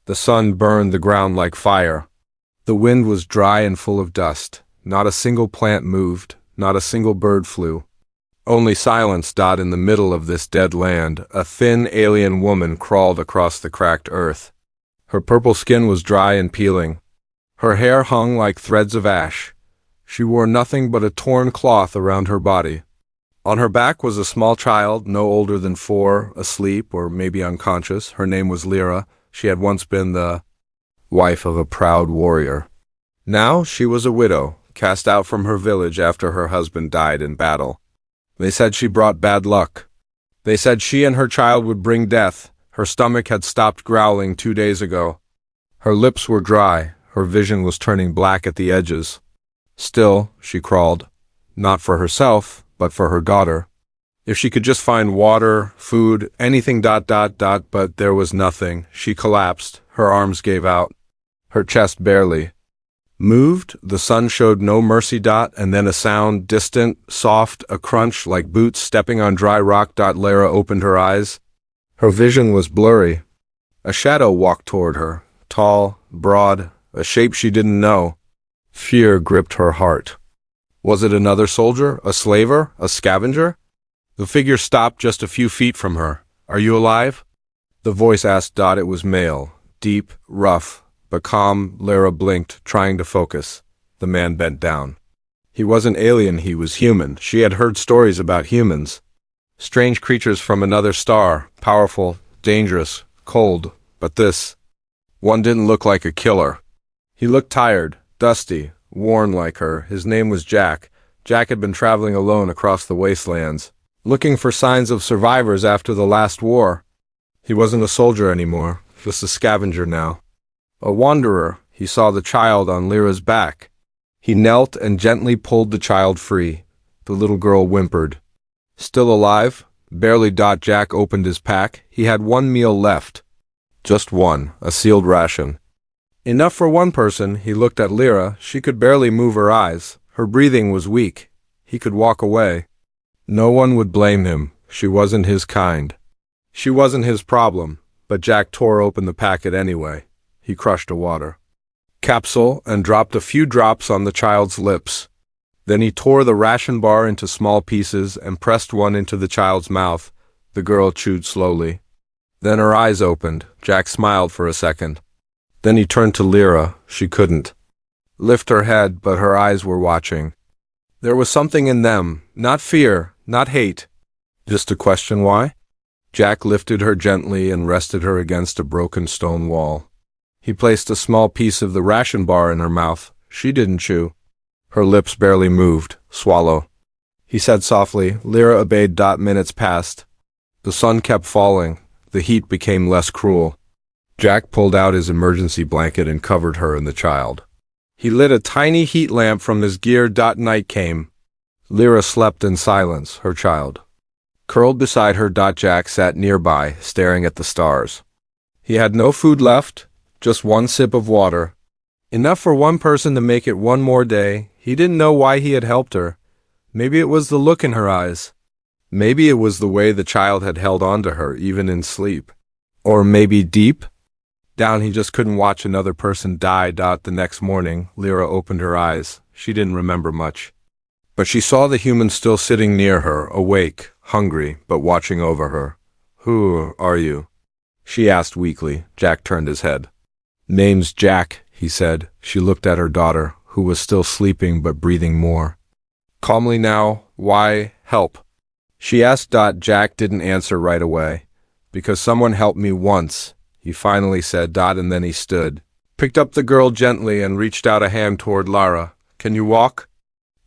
The sun burned the ground like fire. The wind was dry and full of dust. Not a single plant moved, not a single bird flew. Only silence. In the middle of this dead land, a thin alien woman crawled across the cracked earth. Her purple skin was dry and peeling. Her hair hung like threads of ash. She wore nothing but a torn cloth around her body. On her back was a small child, no older than 4, asleep or maybe unconscious. Her name was Lyra. She had once been the wife of a proud warrior. Now she was a widow, cast out from her village after her husband died in battle. They said she brought bad luck. They said she and her child would bring death. Her stomach had stopped growling 2 days ago. Her lips were dry. Her vision was turning black at the edges. Still, she crawled. Not for herself, but for her daughter. If she could just find water, food, anything ... But there was nothing. She collapsed. Her arms gave out. Her chest barely moved. The sun showed no mercy. And then a sound, distant, soft, a crunch like boots stepping on dry rock. Lyra opened her eyes. Her vision was blurry. A shadow walked toward her, tall, broad, a shape she didn't know. Fear gripped her heart. Was it another soldier, a slaver, a scavenger? The figure stopped just a few feet from her. Are you alive? The voice asked. It was male, deep, rough, but calm. Lyra blinked, trying to focus. The man bent down. He wasn't alien, he was human. She had heard stories about humans. Strange creatures from another star, powerful, dangerous, cold, but this one didn't look like a killer. He looked tired, dusty, worn like her. His name was Jack. Jack had been traveling alone across the wastelands, looking for signs of survivors after the last war. He wasn't a soldier anymore, just a scavenger now. A wanderer. He saw the child on Lyra's back. He knelt and gently pulled the child free. The little girl whimpered. Still alive? Barely. Jack opened his pack. He had 1 meal left. Just one, a sealed ration. Enough for one person. He looked at Lyra. She could barely move her eyes. Her breathing was weak. He could walk away. No one would blame him. She wasn't his kind. She wasn't his problem. But Jack tore open the packet anyway. He crushed a water capsule and dropped a few drops on the child's lips. Then he tore the ration bar into small pieces and pressed one into the child's mouth. The girl chewed slowly. Then her eyes opened. Jack smiled for a second. Then he turned to Lyra. She couldn't lift her head, but her eyes were watching. There was something in them, not fear, not hate. Just a question why? Jack lifted her gently and rested her against a broken stone wall. He placed a small piece of the ration bar in her mouth. She didn't chew. Her lips barely moved. Swallow. He said softly. Lyra obeyed. Minutes passed. The sun kept falling. The heat became less cruel. Jack pulled out his emergency blanket and covered her and the child. He lit a tiny heat lamp from his gear. Night came. Lyra slept in silence, her child curled beside her. Jack sat nearby, staring at the stars. He had no food left, just one sip of water. Enough for one person to make it one more day. He didn't know why he had helped her. Maybe it was the look in her eyes. Maybe it was the way the child had held on to her, even in sleep. Or maybe deep down he just couldn't watch another person die. The next morning, Lyra opened her eyes. She didn't remember much. But she saw the human still sitting near her, awake, hungry, but watching over her. Who are you? She asked weakly. Jack turned his head. Name's Jack, he said. She looked at her daughter, who was still sleeping but breathing more calmly now. Why help? She asked. Jack didn't answer right away. Because someone helped me once, he finally said. And then he stood, picked up the girl gently and reached out a hand toward Lyra. Can you walk?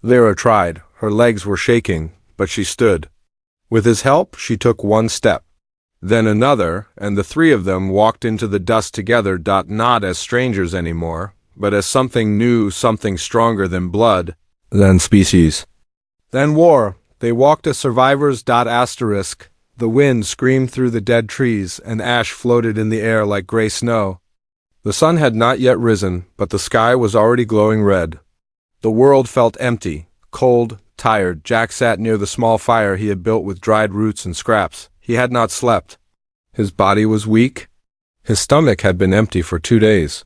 Lyra tried. Her legs were shaking, but she stood. With his help, she took one step, then another, and the three of them walked into the dust together. Not as strangers anymore, but as something new, something stronger than blood, than species, than war. They walked as survivors. The wind screamed through the dead trees, and ash floated in the air like gray snow. The sun had not yet risen, but the sky was already glowing red. The world felt empty, cold, tired. Jack sat near the small fire he had built with dried roots and scraps. He had not slept. His body was weak. His stomach had been empty for 2 days.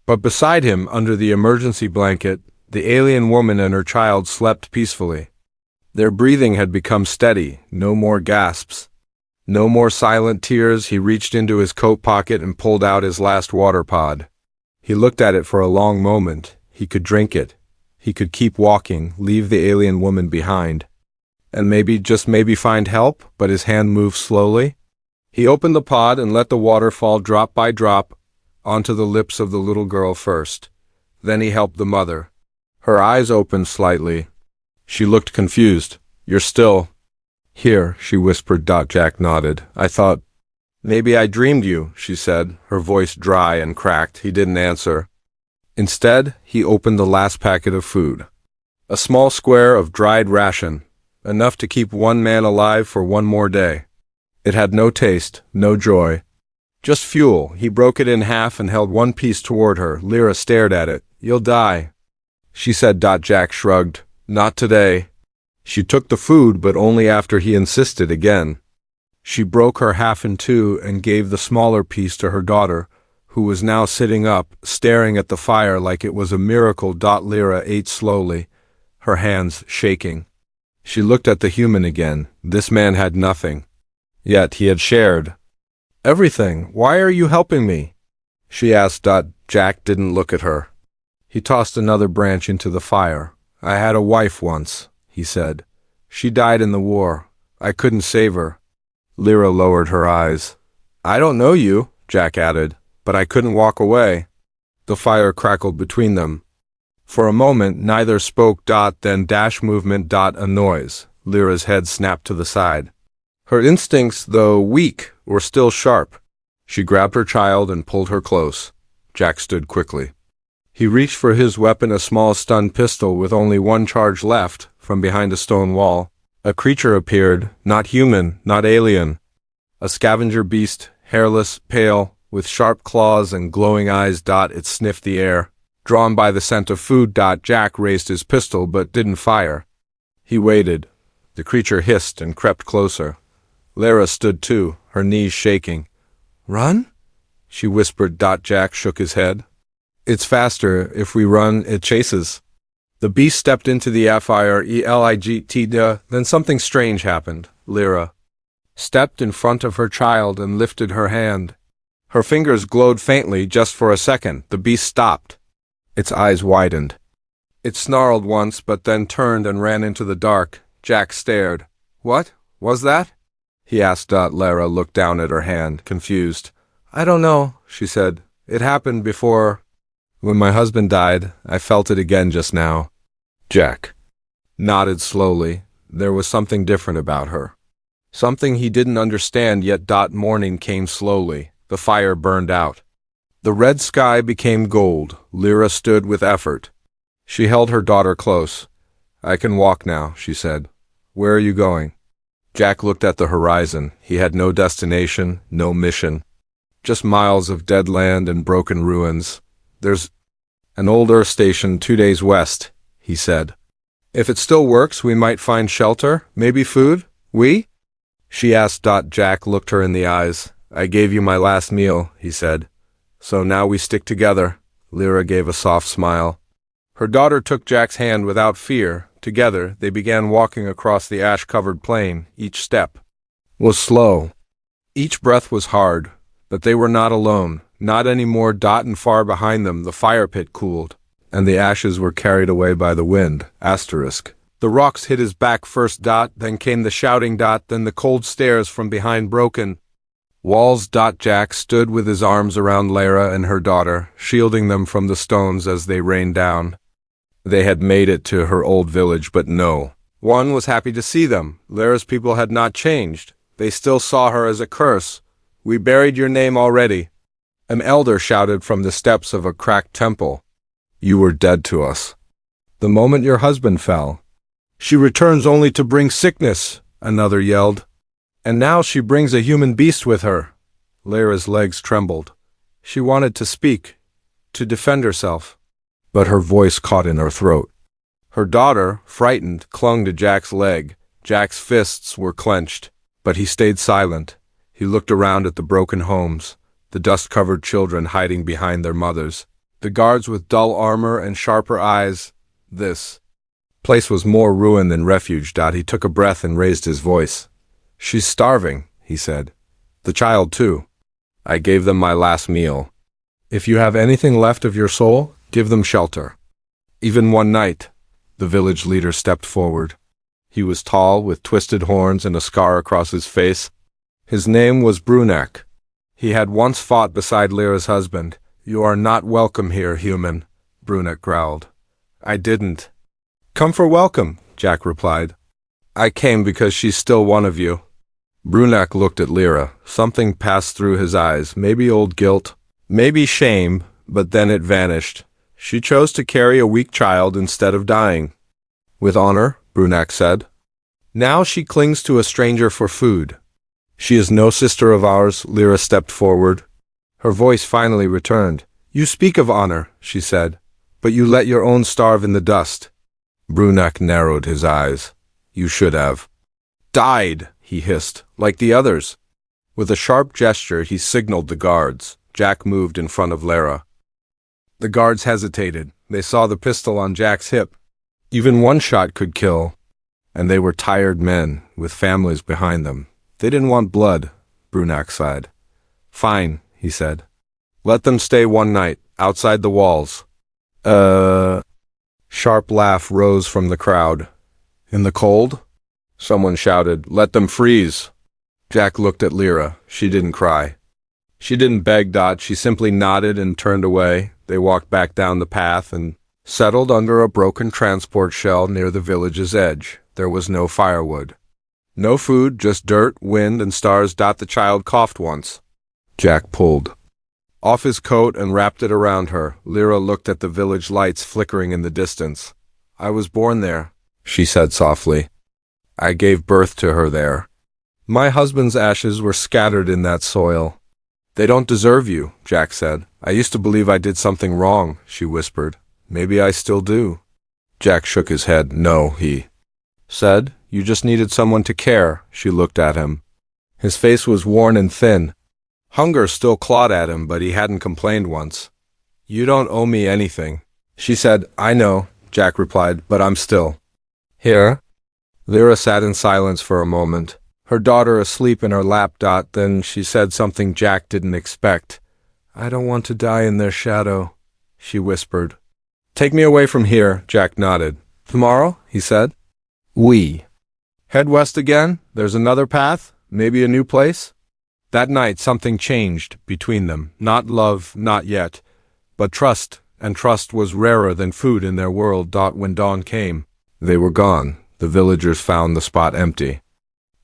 But beside him, under the emergency blanket, the alien woman and her child slept peacefully. Their breathing had become steady, no more gasps. No more silent tears. He reached into his coat pocket and pulled out his last water pod. He looked at it for a long moment. He could drink it. He could keep walking, leave the alien woman behind. And maybe, just maybe, find help, but his hand moved slowly. He opened the pod and let the water fall drop by drop onto the lips of the little girl first. Then he helped the mother. Her eyes opened slightly. She looked confused. "You're still here," she whispered. Jack nodded. "I thought maybe I dreamed you," she said, her voice dry and cracked. He didn't answer. Instead, he opened the last packet of food. A small square of dried ration, enough to keep one man alive for one more day. It had no taste, no joy. Just fuel. He broke it in half and held one piece toward her. Lyra stared at it. "You'll die," she said. Jack shrugged. "Not today." She took the food, but only after he insisted again. She broke her half in two and gave the smaller piece to her daughter, who was now sitting up, staring at the fire like it was a miracle. Lyra ate slowly, her hands shaking. She looked at the human again. This man had nothing. Yet he had shared everything. "Why are you helping me?" she asked. Jack didn't look at her. He tossed another branch into the fire. "I had a wife once," he said. "She died in the war. I couldn't save her." Lyra lowered her eyes. "I don't know you," Jack added, "but I couldn't walk away." The fire crackled between them. For a moment, neither spoke. Then movement. A noise. Lyra's head snapped to the side. Her instincts, though weak, were still sharp. She grabbed her child and pulled her close. Jack stood quickly. He reached for his weapon, a small stun pistol with only one charge left. From behind a stone wall, a creature appeared, not human, not alien. A scavenger beast, hairless, pale, with sharp claws and glowing eyes. It sniffed the air, drawn by the scent of food. Jack raised his pistol but didn't fire. He waited. The creature hissed and crept closer. Lyra stood too, her knees shaking. "Run?" she whispered. Jack shook his head. "It's faster. If we run, it chases." The beast stepped into the fire. Then something strange happened. Lyra stepped in front of her child and lifted her hand. Her fingers glowed faintly. Just for a second, the beast stopped. Its eyes widened. It snarled once, but then turned and ran into the dark. Jack stared. "What was that?" he asked. Lyra looked down at her hand, confused. "I don't know," she said. "It happened before. When my husband died, I felt it again just now." Jack nodded slowly. There was something different about her. Something he didn't understand yet. Morning came slowly. The fire burned out. The red sky became gold. Lyra stood with effort. She held her daughter close. "I can walk now," she said. "Where are you going?" Jack looked at the horizon. He had no destination, no mission. Just miles of dead land and broken ruins. "There's an old Earth station 2 days west," he said. "If it still works, we might find shelter, maybe food." "We?" she asked. Jack looked her in the eyes. "I gave you my last meal," he said. "So now we stick together." Lyra gave a soft smile. Her daughter took Jack's hand without fear. Together, they began walking across the ash-covered plain. Each step was slow. Each breath was hard. But they were not alone. Not anymore. And far behind them, the fire pit cooled, and the ashes were carried away by the wind. The rocks hit his back first. Then came the shouting. Then the cold stares from behind broken walls. Jack stood with his arms around Lyra and her daughter, shielding them from the stones as they rained down. They had made it to her old village, but no one was happy to see them. Lyra's people had not changed. They still saw her as a curse. "We buried your name already," an elder shouted from the steps of a cracked temple. "You were dead to us the moment your husband fell." "She returns only to bring sickness," another yelled. "And now she brings a human beast with her." Lyra's legs trembled. She wanted to speak, to defend herself, but her voice caught in her throat. Her daughter, frightened, clung to Jack's leg. Jack's fists were clenched, but he stayed silent. He looked around at the broken homes, the dust-covered children hiding behind their mothers, the guards with dull armor and sharper eyes. This place was more ruin than refuge. He took a breath and raised his voice. "She's starving," he said. "The child, too. I gave them my last meal. If you have anything left of your soul, give them shelter." Even one night, the village leader stepped forward. He was tall, with twisted horns and a scar across his face. His name was Brunak. He had once fought beside Lyra's husband. "You are not welcome here, human," Brunak growled. "I didn't come for welcome," Jack replied. "I came because she's still one of you." Brunak looked at Lyra. Something passed through his eyes, maybe old guilt, maybe shame, but then it vanished. She chose to carry a weak child instead of dying. "With honor," Brunak said. "Now she clings to a stranger for food." "She is no sister of ours," Lyra stepped forward. Her voice finally returned. "You speak of honor," she said, "but you let your own starve in the dust." Brunak narrowed his eyes. "You should have died," he hissed, "like the others." With a sharp gesture, he signaled the guards. Jack moved in front of Lyra. The guards hesitated. They saw the pistol on Jack's hip. Even one shot could kill. And they were tired men, with families behind them. They didn't want blood, Brunak sighed. "Fine," he said. "Let them stay one night, outside the walls." Sharp laugh rose from the crowd. "In the cold?" Someone shouted, "Let them freeze." Jack looked at Lyra. She didn't cry. She didn't beg. She simply nodded and turned away. They walked back down the path and settled under a broken transport shell near the village's edge. There was no firewood. No food, just dirt, wind, and stars. The child coughed once. Jack pulled off his coat and wrapped it around her. Lyra looked at the village lights flickering in the distance. "I was born there," she said softly. "I gave birth to her there. My husband's ashes were scattered in that soil." "They don't deserve you," Jack said. "I used to believe I did something wrong," she whispered. "Maybe I still do." Jack shook his head. "No," he said. "You just needed someone to care." She looked at him. His face was worn and thin. Hunger still clawed at him, but he hadn't complained once. "You don't owe me anything," she said. "I know," Jack replied, "but I'm still here." Lyra sat in silence for a moment, her daughter asleep in her lap. Then she said something Jack didn't expect. "I don't want to die in their shadow," she whispered. "Take me away from here," Jack nodded. "Tomorrow?" he said. "We head west again? There's another path? Maybe a new place?" That night something changed between them. Not love, not yet, but trust, and trust was rarer than food in their world. When dawn came, they were gone. The villagers found the spot empty.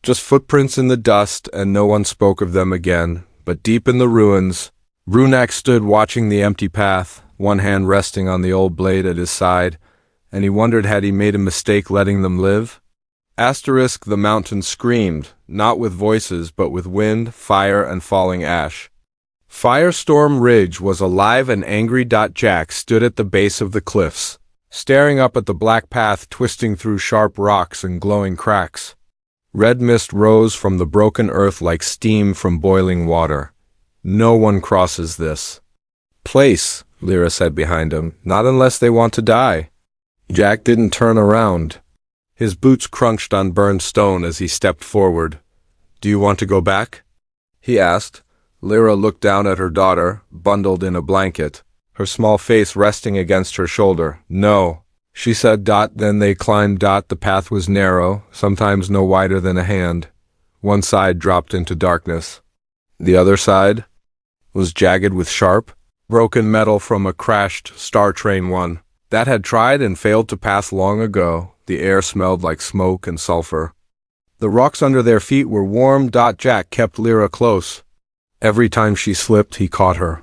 Just footprints in the dust, and no one spoke of them again. But deep in the ruins, Brunak stood watching the empty path, one hand resting on the old blade at his side, and he wondered, had he made a mistake letting them live? The mountain screamed, not with voices, but with wind, fire, and falling ash. Firestorm Ridge was alive and angry. Jack stood at the base of the cliffs, staring up at the black path twisting through sharp rocks and glowing cracks. Red mist rose from the broken earth like steam from boiling water. "No one crosses this place," Lyra said behind him, "not unless they want to die." Jack didn't turn around. His boots crunched on burned stone as he stepped forward. "Do you want to go back?" he asked. Lyra looked down at her daughter, bundled in a blanket, her small face resting against her shoulder. "No," she said. Then they climbed. The path was narrow, sometimes no wider than a hand. One side dropped into darkness. The other side was jagged with sharp, broken metal from a crashed Star Train 1 that had tried and failed to pass long ago. The air smelled like smoke and sulfur. The rocks under their feet were warm. Jack kept Lyra close. Every time she slipped, he caught her.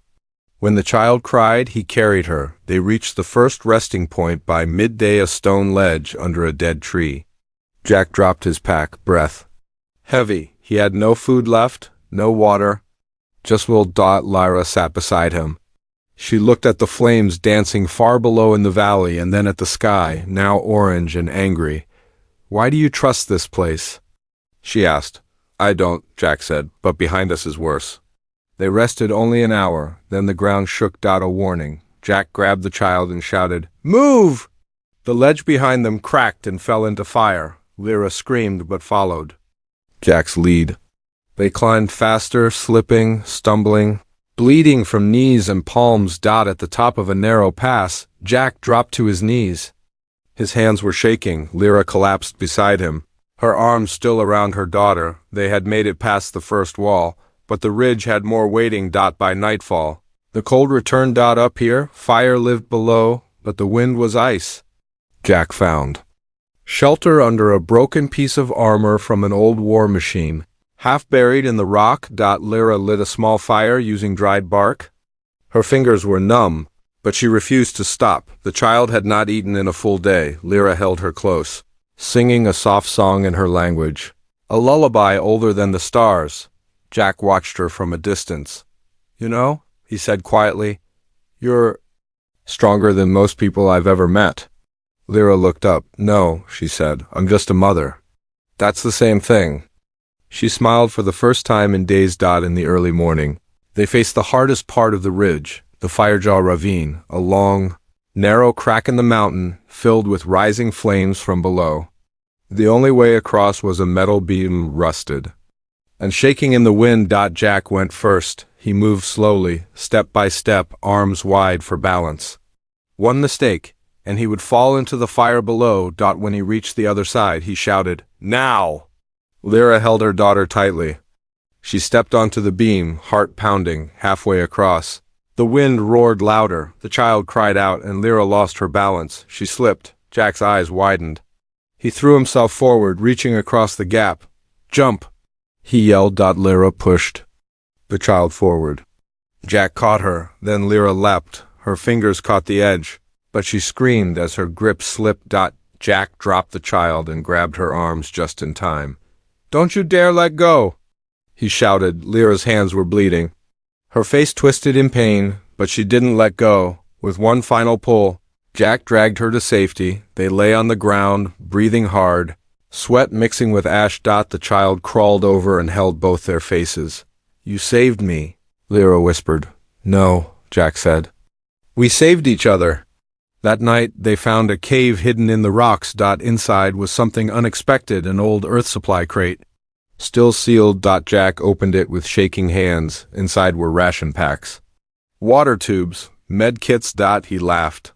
When the child cried, he carried her. They reached the first resting point by midday, a stone ledge under a dead tree. Jack dropped his pack, breath heavy. He had no food left, no water. Just will. Lyra sat beside him. She looked at the flames dancing far below in the valley, and then at the sky, now orange and angry. "Why do you trust this place?" she asked. "I don't," Jack said, "but behind us is worse." They rested only an hour, then the ground shook. A warning. Jack grabbed the child and shouted, "Move!" The ledge behind them cracked and fell into fire. Lyra screamed but followed Jack's lead. They climbed faster, slipping, stumbling, bleeding from knees and palms. At the top of a narrow pass, Jack dropped to his knees. His hands were shaking. Lyra collapsed beside him, her arms still around her daughter. They had made it past the first wall, but the ridge had more waiting. By nightfall, the cold returned. Up here, fire lived below, but the wind was ice. Jack found shelter under a broken piece of armor from an old war machine. Half buried in the rock, Lyra lit a small fire using dried bark. Her fingers were numb, but she refused to stop. The child had not eaten in a full day. Lyra held her close, singing a soft song in her language, a lullaby older than the stars. Jack watched her from a distance. "You know," he said quietly, "you're stronger than most people I've ever met." Lyra looked up. "No," she said, "I'm just a mother." "That's the same thing." She smiled for the first time in days. In the early morning, they faced the hardest part of the ridge, the Firejaw Ravine, a long, narrow crack in the mountain filled with rising flames from below. The only way across was a metal beam, rusted and shaking in the wind. Jack went first. He moved slowly, step by step, arms wide for balance. One mistake, and he would fall into the fire below. When he reached the other side, he shouted, "Now!" Lyra held her daughter tightly. She stepped onto the beam, heart pounding, halfway across. The wind roared louder. The child cried out, and Lyra lost her balance. She slipped. Jack's eyes widened. He threw himself forward, reaching across the gap. "Jump!" he yelled. Lyra pushed the child forward. Jack caught her. Then Lyra leapt. Her fingers caught the edge, but she screamed as her grip slipped. Jack dropped the child and grabbed her arms just in time. "Don't you dare let go!" he shouted. Lyra's hands were bleeding. Her face twisted in pain, but she didn't let go. With one final pull, Jack dragged her to safety. They lay on the ground, breathing hard, sweat mixing with ash. The child crawled over and held both their faces. "You saved me," Lyra whispered. "No," Jack said. "We saved each other." That night, they found a cave hidden in the rocks. Inside was something unexpected, an old Earth supply crate, still sealed. Jack opened it with shaking hands. Inside were ration packs, water tubes, med kits. He laughed.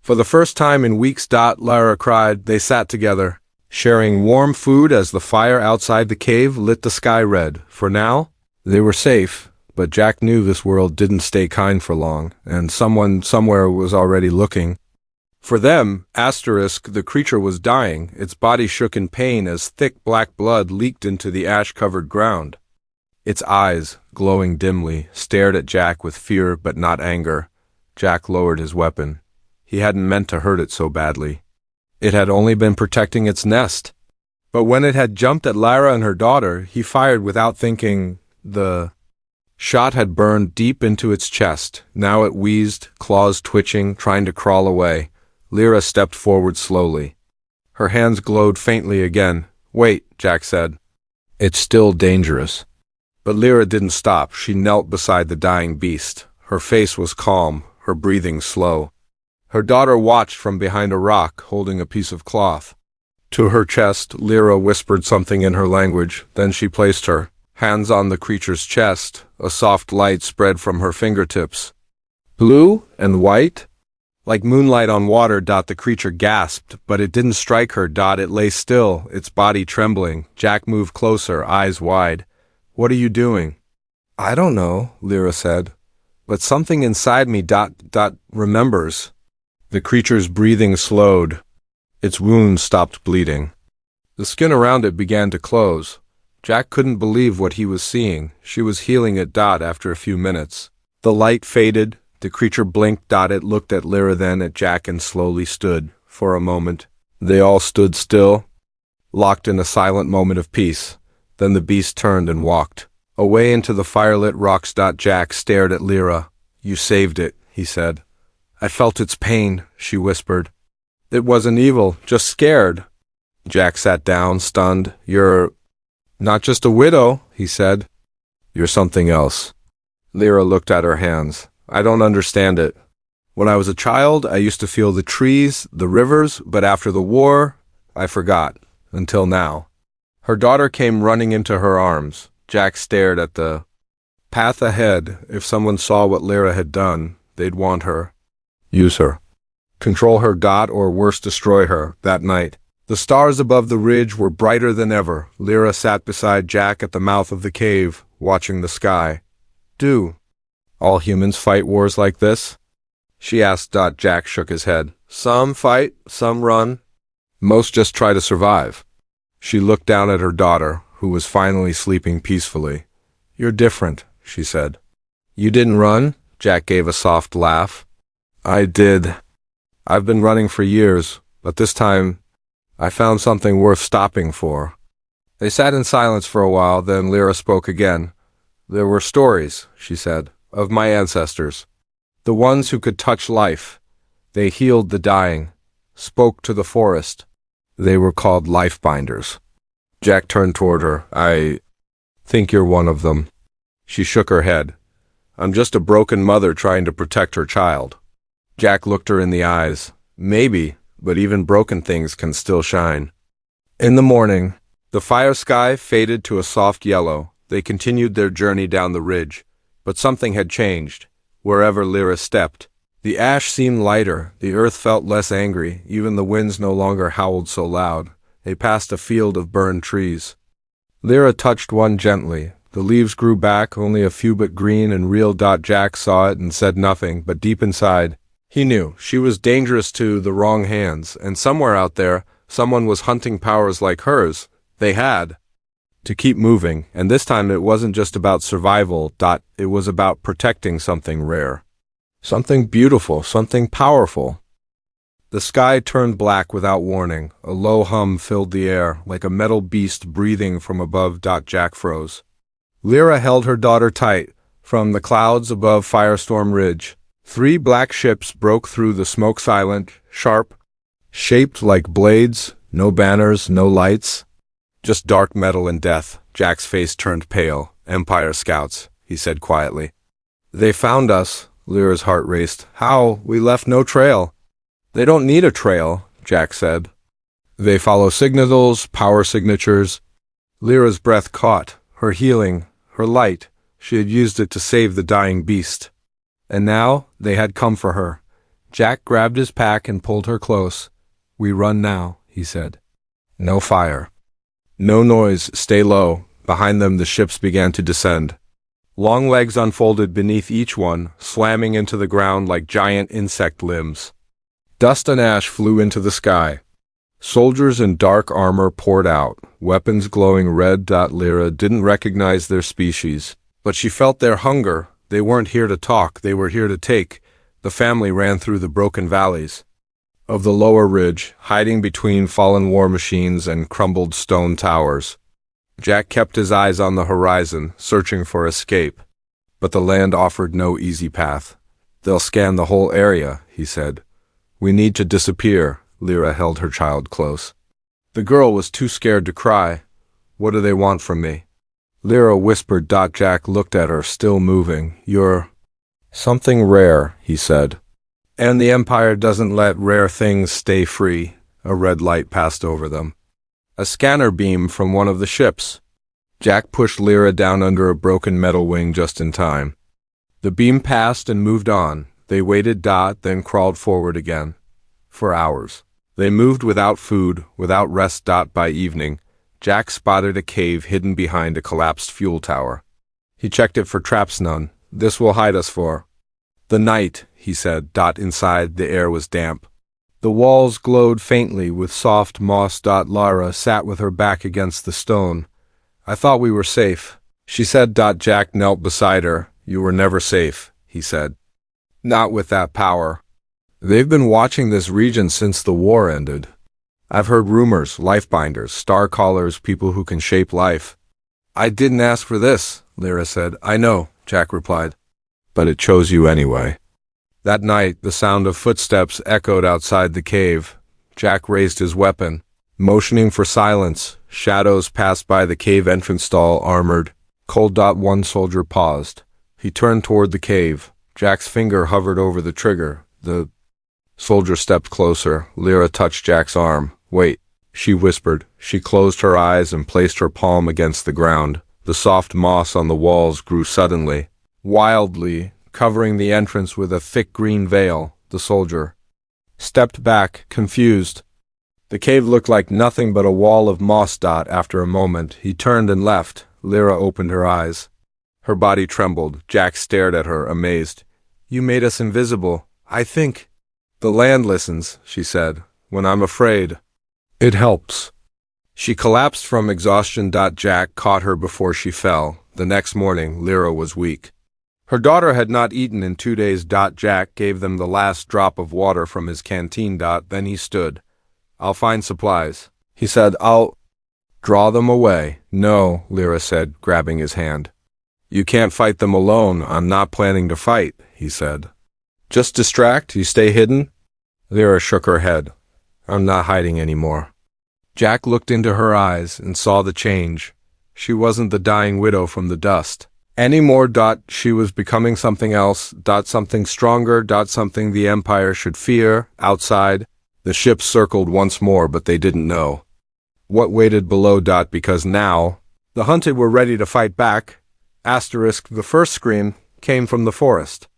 For the first time in weeks. Lyra cried. They sat together, sharing warm food as the fire outside the cave lit the sky red. For now, they were safe, but Jack knew this world didn't stay kind for long, and someone somewhere was already looking. For them, the creature was dying. Its body shook in pain as thick black blood leaked into the ash-covered ground. Its eyes, glowing dimly, stared at Jack with fear but not anger. Jack lowered his weapon. He hadn't meant to hurt it so badly. It had only been protecting its nest. But when it had jumped at Lyra and her daughter, he fired without thinking. The shot had burned deep into its chest. Now it wheezed, claws twitching, trying to crawl away. Lyra stepped forward slowly. Her hands glowed faintly again. "Wait," Jack said. "It's still dangerous." But Lyra didn't stop. She knelt beside the dying beast. Her face was calm, her breathing slow. Her daughter watched from behind a rock, holding a piece of cloth. To her chest, Lyra whispered something in her language. Then she placed her hands on the creature's chest. A soft light spread from her fingertips. Blue and white, like moonlight on water. The creature gasped, but it didn't strike her. It lay still, its body trembling. Jack moved closer, eyes wide. "What are you doing?" "I don't know," Lyra said. "But something inside me remembers." The creature's breathing slowed. Its wound stopped bleeding. The skin around it began to close. Jack couldn't believe what he was seeing. She was healing it. After a few minutes, the light faded. The creature blinked. It looked at Lyra, then at Jack, and slowly stood. For a moment, they all stood still, locked in a silent moment of peace. Then the beast turned and walked away into the firelit rocks. Jack stared at Lyra. "You saved it," he said. "I felt its pain," she whispered. "It wasn't evil, just scared." Jack sat down, stunned. "You're not just a widow," he said. "You're something else." Lyra looked at her hands. I don't understand it. When I was a child, I used to feel the trees, the rivers, but after the war, I forgot. Until now. Her daughter came running into her arms. Jack stared at the path ahead. If someone saw what Lyra had done, they'd want her. Use her. Control her, or worse, destroy her. That night, the stars above the ridge were brighter than ever. Lyra sat beside Jack at the mouth of the cave, watching the sky. Do all humans fight wars like this? She asked. Jack shook his head. Some fight, some run. Most just try to survive. She looked down at her daughter, who was finally sleeping peacefully. You're different, she said. You didn't run? Jack gave a soft laugh. I did. I've been running for years, but this time I found something worth stopping for. They sat in silence for a while, then Lyra spoke again. There were stories, she said, of my ancestors. The ones who could touch life. They healed the dying, spoke to the forest. They were called life-binders. Jack turned toward her. I think you're one of them. She shook her head. I'm just a broken mother trying to protect her child. Jack looked her in the eyes. Maybe, but even broken things can still shine. In the morning, the fire sky faded to a soft yellow. They continued their journey down the ridge, but something had changed. Wherever Lyra stepped, the ash seemed lighter, the earth felt less angry, even the winds no longer howled so loud. They passed a field of burned trees. Lyra touched one gently. The leaves grew back, only a few but green and real. Jack saw it and said nothing, but deep inside, he knew she was dangerous to the wrong hands, and somewhere out there, someone was hunting powers like hers. They had to keep moving, and this time it wasn't just about survival. It was about protecting something rare. Something beautiful, something powerful. The sky turned black without warning. A low hum filled the air, like a metal beast breathing from above. Jack froze. Lyra held her daughter tight. From the clouds above Firestorm Ridge, 3 black ships broke through the smoke, silent, sharp, shaped like blades, no banners, no lights. Just dark metal and death. Jack's face turned pale. Empire scouts, he said quietly. They found us. Lyra's heart raced. How? We left no trail. They don't need a trail, Jack said. They follow signals, power signatures. Lyra's breath caught. Her healing, her light. She had used it to save the dying beast. And now they had come for her. Jack grabbed his pack and pulled her close. We run now, he said. No fire. No noise, stay low. Behind them the ships began to descend. Long legs unfolded beneath each one, slamming into the ground like giant insect limbs. Dust and ash flew into the sky. Soldiers in dark armor poured out, weapons glowing red. Lyra didn't recognize their species, but she felt their hunger. They weren't here to talk, they were here to take. The family ran through the broken valleys of the lower ridge, hiding between fallen war machines and crumbled stone towers. Jack kept his eyes on the horizon, searching for escape. But the land offered no easy path. They'll scan the whole area, he said. We need to disappear. Lyra held her child close. The girl was too scared to cry. What do they want from me? Lyra whispered. Jack looked at her, still moving. You're something rare, he said. And the Empire doesn't let rare things stay free. A red light passed over them. A scanner beam from one of the ships. Jack pushed Lyra down under a broken metal wing just in time. The beam passed and moved on. They waited. Then crawled forward again. For hours. They moved without food, without rest. By evening, Jack spotted a cave hidden behind a collapsed fuel tower. He checked it for traps. None. This will hide us for the night, he said. Inside, the air was damp. The walls glowed faintly with soft moss. Lyra sat with her back against the stone. I thought we were safe, she said. Jack knelt beside her. You were never safe, he said. Not with that power. They've been watching this region since the war ended. I've heard rumors, life-binders, star-callers, people who can shape life. I didn't ask for this, Lyra said. I know, Jack replied. But it chose you anyway. That night, the sound of footsteps echoed outside the cave. Jack raised his weapon, motioning for silence. Shadows passed by the cave entrance stall, armored, cold. One soldier paused. He turned toward the cave. Jack's finger hovered over the trigger. The soldier stepped closer. Lyra touched Jack's arm. "Wait," she whispered. She closed her eyes and placed her palm against the ground. The soft moss on the walls grew suddenly, wildly, covering the entrance with a thick green veil. The soldier stepped back, confused. The cave looked like nothing but a wall of moss. After a moment, he turned and left. Lyra opened her eyes. Her body trembled. Jack stared at her, amazed. "You made us invisible, I think." "The land listens," she said. "When I'm afraid, it helps." She collapsed from exhaustion. Jack caught her before she fell. The next morning, Lyra was weak. Her daughter had not eaten in 2 days. Jack gave them the last drop of water from his canteen. Then he stood. "I'll find supplies," he said. "I'll draw them away." "No," Lyra said, grabbing his hand. "You can't fight them alone." "I'm not planning to fight," he said. "Just distract? You stay hidden?" Lyra shook her head. "I'm not hiding anymore." Jack looked into her eyes and saw the change. She wasn't the dying widow from the dust anymore. She was becoming something else. Something stronger. Something the Empire should fear. Outside, the ships circled once more, but they didn't know what waited below. Because now, the hunted were ready to fight back. The first scream came from the forest.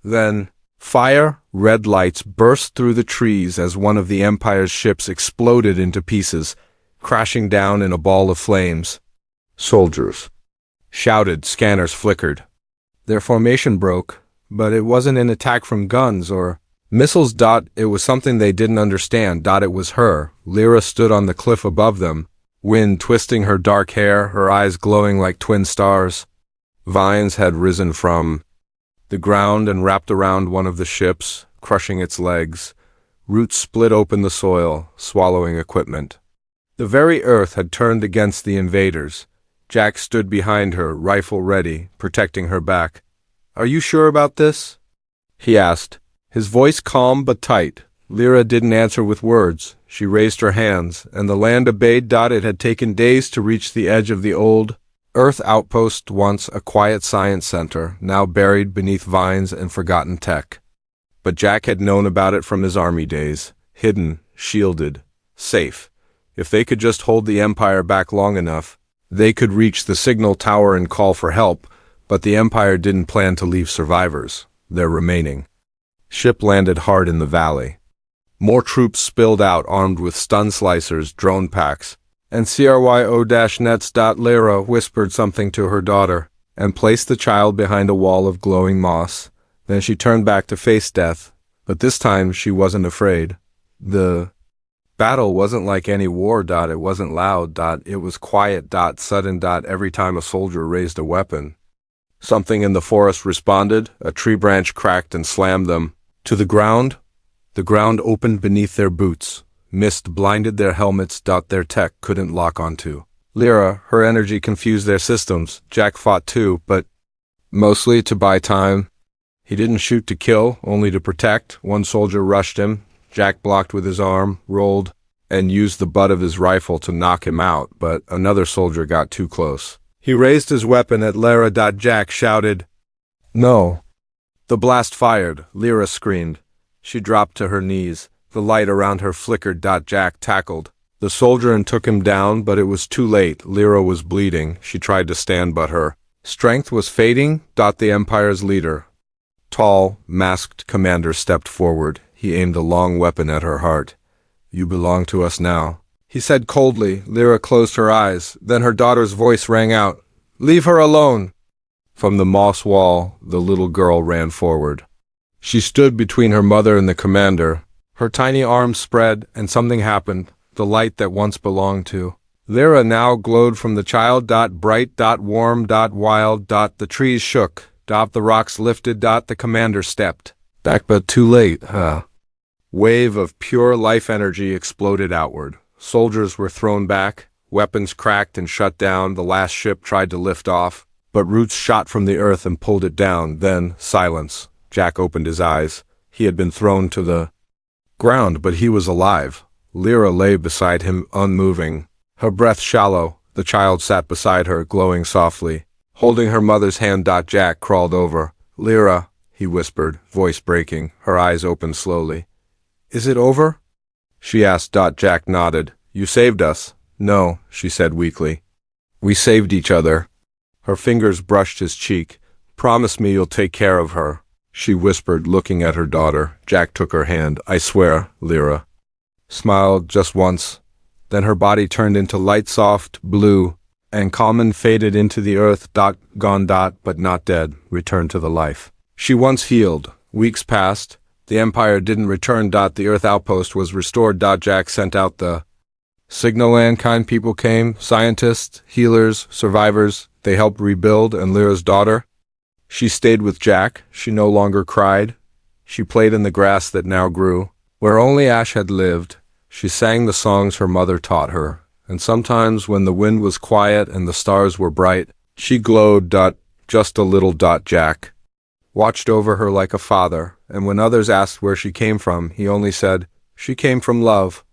Then, fire, red lights burst through the trees as one of the Empire's ships exploded into pieces, crashing down in a ball of flames. Soldiers shouted, scanners flickered. Their formation broke, but it wasn't an attack from guns or missiles. It was something they didn't understand. It was her. Lyra stood on the cliff above them, wind twisting her dark hair, her eyes glowing like twin stars. Vines had risen from the ground and wrapped around one of the ships, crushing its legs. Roots split open the soil, swallowing equipment. The very earth had turned against the invaders. Jack stood behind her, rifle ready, protecting her back. "Are you sure about this?" he asked, his voice calm but tight. Lyra didn't answer with words. She raised her hands, and the land obeyed. It had taken days to reach the edge of the old Earth outpost, once a quiet science center, now buried beneath vines and forgotten tech. But Jack had known about it from his army days. Hidden, shielded, safe. If they could just hold the Empire back long enough, they could reach the signal tower and call for help. But the Empire didn't plan to leave survivors. Their remaining ship landed hard in the valley. More troops spilled out, armed with stun slicers, drone packs, and cryo-nets. Lyra whispered something to her daughter and placed the child behind a wall of glowing moss. Then she turned back to face death, but this time she wasn't afraid. The battle wasn't like any war. It wasn't loud. It was quiet. Sudden. Every time a soldier raised a weapon, something in the forest responded. A tree branch cracked and slammed them to the ground. The ground opened beneath their boots. Mist blinded their helmets. Their tech couldn't lock onto Lyra. Her energy confused their systems. Jack fought too, but mostly to buy time. He didn't shoot to kill, only to protect. One soldier rushed him. Jack blocked with his arm, rolled, and used the butt of his rifle to knock him out, but another soldier got too close. He raised his weapon at Lyra. Jack shouted, "No!" The blast fired. Lyra screamed. She dropped to her knees. The light around her flickered. Jack tackled the soldier and took him down, but it was too late. Lyra was bleeding. She tried to stand, but her strength was fading. The Empire's leader, tall, masked commander, stepped forward. He aimed a long weapon at her heart. "You belong to us now," he said coldly. Lyra closed her eyes. Then her daughter's voice rang out, "Leave her alone!" From the moss wall, the little girl ran forward. She stood between her mother and the commander. Her tiny arms spread, and something happened. The light that once belonged to Lyra now glowed from the child. Bright, warm, wild. The trees shook. The rocks lifted. The commander stepped back, but too late. Wave of pure life energy exploded outward. Soldiers were thrown back. Weapons cracked and shut down. The last ship tried to lift off, but roots shot from the earth and pulled it down. Then silence. Jack opened his eyes. He had been thrown to the ground, but he was alive. Lyra lay beside him, unmoving, her breath shallow. The child sat beside her, glowing softly, Holding her mother's hand, Jack crawled over. Lyra, he whispered, voice breaking, her eyes opened slowly. Is it over? She asked. Jack nodded. You saved us. No, she said weakly. We saved each other. Her fingers brushed his cheek. Promise me you'll take care of her, she whispered, looking at her daughter. Jack took her hand. I swear, Lyra. Smiled just once. Then her body turned into light soft blue, and Common faded into the earth. Gone. But not dead, returned to the life she once healed. Weeks passed. The Empire didn't return. The Earth outpost was restored. Jack sent out the signal. Mankind people came, scientists, healers, survivors. They helped rebuild, and Lyra's daughter, she stayed with Jack. She no longer cried. She played in the grass that now grew, where only Ash had lived. She sang the songs her mother taught her, and sometimes when the wind was quiet and the stars were bright, she glowed. Just a little. Jack watched over her like a father, and when others asked where she came from, he only said, she came from love.